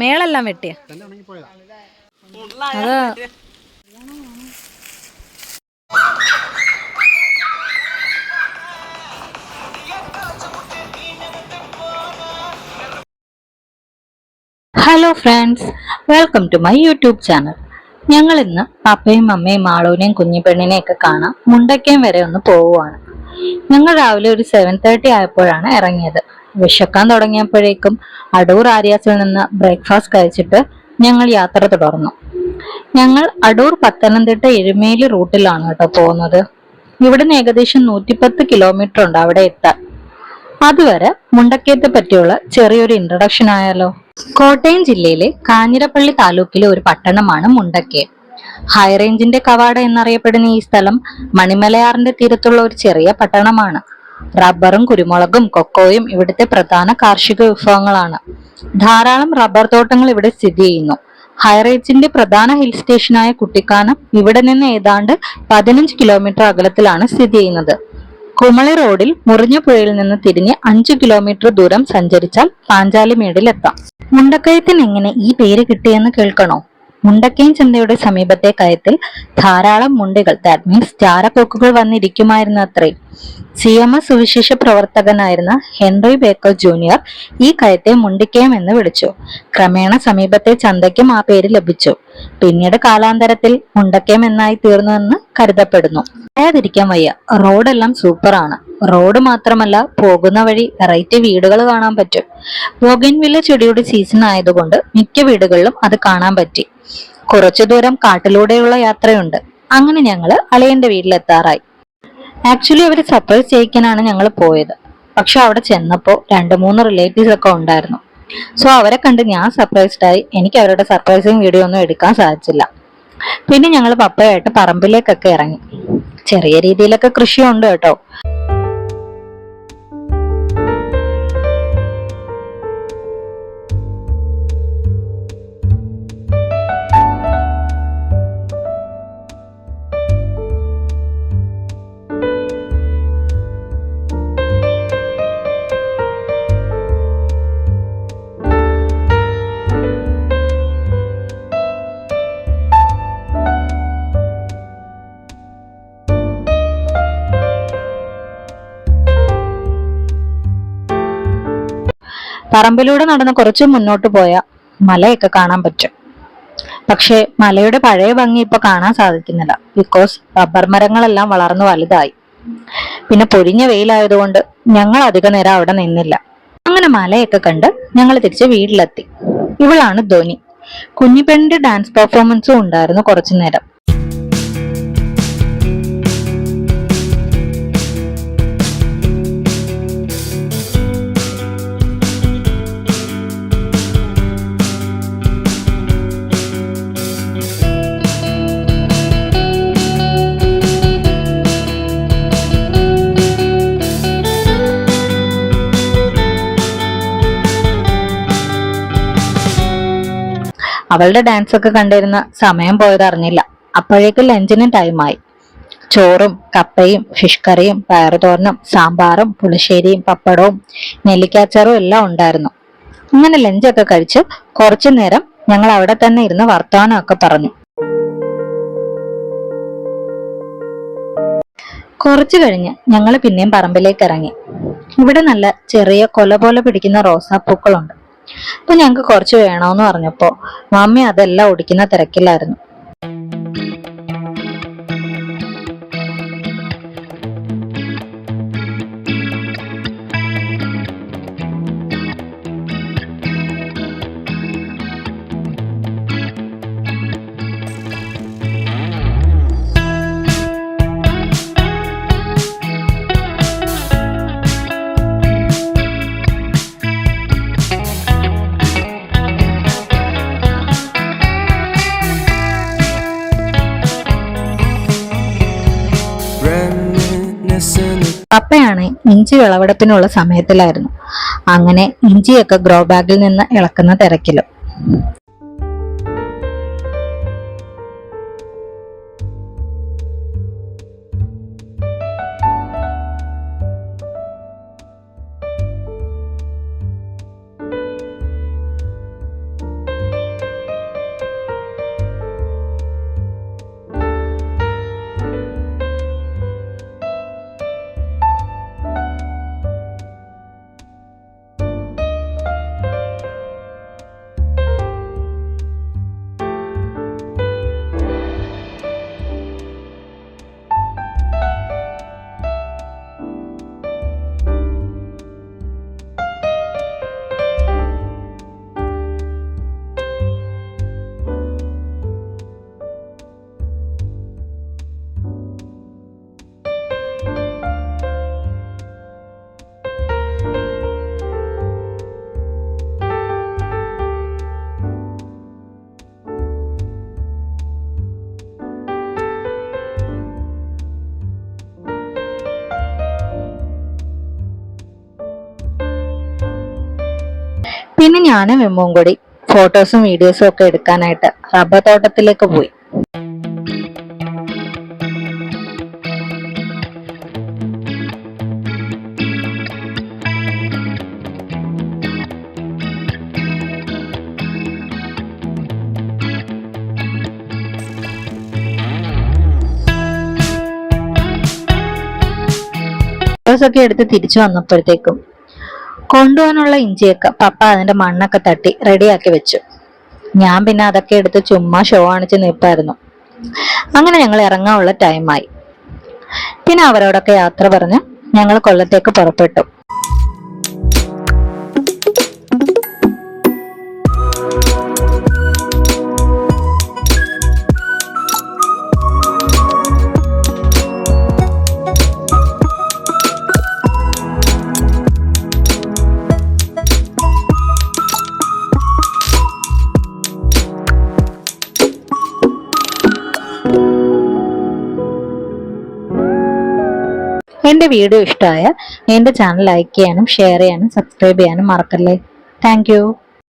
മേളെല്ലാം വെട്ടിയ അത് hello friends, welcome to my YouTube channel. ഞങ്ങൾ ഇന്ന് പപ്പയും അമ്മയും മാളൂനെയും കുഞ്ഞിപ്പെണ്ണിനെയും ഒക്കെ കാണാൻ മുണ്ടക്കയം വരെ ഒന്ന് പോവുകയാണ്. ഞങ്ങൾ രാവിലെ ഒരു 7:30 ആയപ്പോഴാണ് ഇറങ്ങിയത്. വിശക്കാൻ തുടങ്ങിയപ്പോഴേക്കും അടൂർ ആര്യാസിൽ നിന്ന് ബ്രേക്ക്ഫാസ്റ്റ് കഴിച്ചിട്ട് ഞങ്ങൾ യാത്ര തുടർന്നു. ഞങ്ങൾ അടൂർ പത്തനംതിട്ട എരുമേലി റൂട്ടിലാണ് കേട്ടോ പോകുന്നത്. ഇവിടുന്ന് ഏകദേശം 110 കിലോമീറ്റർ ഉണ്ട് അവിടെ എത്താൻ. അതുവരെ മുണ്ടക്കയത്തെ പറ്റിയുള്ള ചെറിയൊരു ഇൻട്രഡക്ഷൻ ആയാലോ. കോട്ടയം ജില്ലയിലെ കാഞ്ഞിരപ്പള്ളി താലൂക്കിലെ ഒരു പട്ടണമാണ് മുണ്ടക്കയം. ഹൈറേഞ്ചിന്റെ കവാട എന്നറിയപ്പെടുന്ന ഈ സ്ഥലം മണിമലയാറിന്റെ തീരത്തുള്ള ഒരു ചെറിയ പട്ടണമാണ്. റബ്ബറും കുരുമുളകും കൊക്കോയും ഇവിടുത്തെ പ്രധാന കാർഷിക വിഭവങ്ങളാണ്. ധാരാളം റബ്ബർ തോട്ടങ്ങൾ ഇവിടെ സ്ഥിതി ചെയ്യുന്നു. ഹൈറേഞ്ചിന്റെ പ്രധാന ഹിൽ സ്റ്റേഷനായ കുട്ടിക്കാനം ഇവിടെ നിന്ന് ഏതാണ്ട് 15 കിലോമീറ്റർ അകലത്തിലാണ് സ്ഥിതി ചെയ്യുന്നത്. കുമളി റോഡിൽ മുറിഞ്ഞപുഴയിൽ നിന്ന് തിരിഞ്ഞ് 5 കിലോമീറ്റർ ദൂരം സഞ്ചരിച്ചാൽ പാഞ്ചാലിമേടിലെത്താം. മുണ്ടക്കയത്തിന് എങ്ങനെ ഈ പേര് കിട്ടിയെന്ന് കേൾക്കണോ? മുണ്ടക്കയം ചന്തയുടെ സമീപത്തെ കയത്തിൽ ധാരാളം മുണ്ടികൾ, ദാറ്റ് മീൻസ് ചാരക്കൊക്കുകൾ വന്നിരിക്കുമായിരുന്നു അത്രേ. CMS സുവിശേഷ പ്രവർത്തകനായിരുന്ന ഹെൻറി ബേക്കർ ജൂനിയർ ഈ കയത്തെ മുണ്ടിക്കയം എന്ന് വിളിച്ചു. ക്രമേണ സമീപത്തെ ചന്തയ്ക്കും ആ പേര് ലഭിച്ചു. പിന്നീട് കാലാന്തരത്തിൽ മുണ്ടക്കയം എന്നായി തീർന്നുവെന്ന് കരുതപ്പെടുന്നു. പറയാതിരിക്കാൻ വയ്യ, റോഡെല്ലാം സൂപ്പറാണ്. റോഡ് മാത്രമല്ല, പോകുന്ന വഴി വെറൈറ്റി വീടുകൾ കാണാൻ പറ്റും. ബോഗൻവില്ല ചെടിയുടെ സീസൺ ആയതുകൊണ്ട് മിക്ക വീടുകളിലും അത് കാണാൻ പറ്റി. കുറച്ചു ദൂരം കാട്ടിലൂടെയുള്ള യാത്രയുണ്ട്. അങ്ങനെ ഞങ്ങള് അളിയന്റെ വീട്ടിലെത്താറായി. ആക്ച്വലി അവര് സർപ്രൈസ് ചെയ്യിക്കാനാണ് ഞങ്ങൾ പോയത്. പക്ഷെ അവിടെ ചെന്നപ്പോ 2-3 റിലേറ്റീവ്സ് ഒക്കെ ഉണ്ടായിരുന്നു. സോ അവരെ കണ്ട് ഞാൻ സർപ്രൈസ്ഡ് ആയി. എനിക്ക് അവരുടെ സർപ്രൈസിങ് വീഡിയോ ഒന്നും എടുക്കാൻ സാധിച്ചില്ല. പിന്നെ ഞങ്ങൾ പപ്പയായിട്ട് പറമ്പിലേക്കൊക്കെ ഇറങ്ങി. ചെറിയ രീതിയിലൊക്കെ കൃഷിയുണ്ട് കേട്ടോ. പറമ്പിലൂടെ നടന്ന് കുറച്ച് മുന്നോട്ട് പോയാൽ മലയൊക്കെ കാണാൻ പറ്റും. പക്ഷെ മലയുടെ പഴയ ഭംഗി ഇപ്പൊ കാണാൻ സാധിക്കുന്നില്ല. ബിക്കോസ് റബ്ബർ മരങ്ങളെല്ലാം വളർന്നു വലുതായി. പിന്നെ പൊരിഞ്ഞ വെയിലായതുകൊണ്ട് ഞങ്ങൾ അധിക നേരം അവിടെ നിന്നില്ല. അങ്ങനെ മലയൊക്കെ കണ്ട് ഞങ്ങൾ തിരിച്ച് വീട്ടിലെത്തി. ഇവളാണ് ധ്വനി. കുഞ്ഞിപ്പെണ്ണിന്റെ ഡാൻസ് പെർഫോമൻസും ഉണ്ടായിരുന്നു കുറച്ചു നേരം. അവളുടെ ഡാൻസ് ഒക്കെ കണ്ടിരുന്ന സമയം പോയത് അറിഞ്ഞില്ല. അപ്പോഴേക്കും ലഞ്ചിന് ടൈമായി. ചോറും കപ്പയും ഫിഷ് കറിയും പയറുതോരനും സാമ്പാറും പുളിശ്ശേരിയും പപ്പടവും നെല്ലിക്കാച്ചാറും എല്ലാം ഉണ്ടായിരുന്നു. അങ്ങനെ ലഞ്ചൊക്കെ കഴിച്ച് കുറച്ചു നേരം ഞങ്ങൾ അവിടെ തന്നെ ഇരുന്ന് വർത്തമാനമൊക്കെ പറഞ്ഞു. കുറച്ചു കഴിഞ്ഞ് ഞങ്ങൾ പിന്നെയും പറമ്പിലേക്ക് ഇറങ്ങി. ഇവിടെ നല്ല ചെറിയ കൊല പോലെ പിടിക്കുന്ന റോസാപ്പൂക്കളുണ്ട്. അപ്പൊ ഞങ്ങക്ക് കുറച്ച് വേണോന്ന് പറഞ്ഞപ്പോ മമ്മി അതെല്ലാം ഒടിക്കുന്ന തിരക്കിലായിരുന്നു. പപ്പയാണ് ഇഞ്ചി വിളവെടുപ്പിനുള്ള സമയത്തിലായിരുന്നു. അങ്ങനെ ഇഞ്ചിയൊക്കെ ഗ്രോ ബാഗിൽ നിന്ന് ഇളക്കുന്ന തിരക്കിലും. പിന്നെ ഞാനും വെമ്മും കൂടി ഫോട്ടോസും വീഡിയോസും ഒക്കെ എടുക്കാനായിട്ട് റബ്ബർ തോട്ടത്തിലേക്ക് പോയി. ഫോട്ടോസൊക്കെ എടുത്ത് തിരിച്ചു വന്നപ്പോഴത്തേക്കും കൊണ്ടുപോകാനുള്ള ഇഞ്ചിയൊക്കെ പപ്പ അതിന്റെ മണ്ണൊക്കെ തട്ടി റെഡിയാക്കി വെച്ചു. ഞാൻ പിന്നെ അതൊക്കെ എടുത്ത് ചുമ്മാ ഷോ കാണിച്ച് നിൽപ്പായിരുന്നു. അങ്ങനെ ഞങ്ങൾ ഇറങ്ങാനുള്ള ടൈമായി. പിന്നെ അവരോടൊക്കെ യാത്ര പറഞ്ഞ് ഞങ്ങൾ കൊല്ലത്തേക്ക് പുറപ്പെട്ടു. എന്റെ വീഡിയോ ഇഷ്ടമായ എന്റെ ചാനൽ ലൈക്ക് ചെയ്യാനും ഷെയർ ചെയ്യാനും സബ്സ്ക്രൈബ് ചെയ്യാനും മറക്കല്ലേ. Thank you.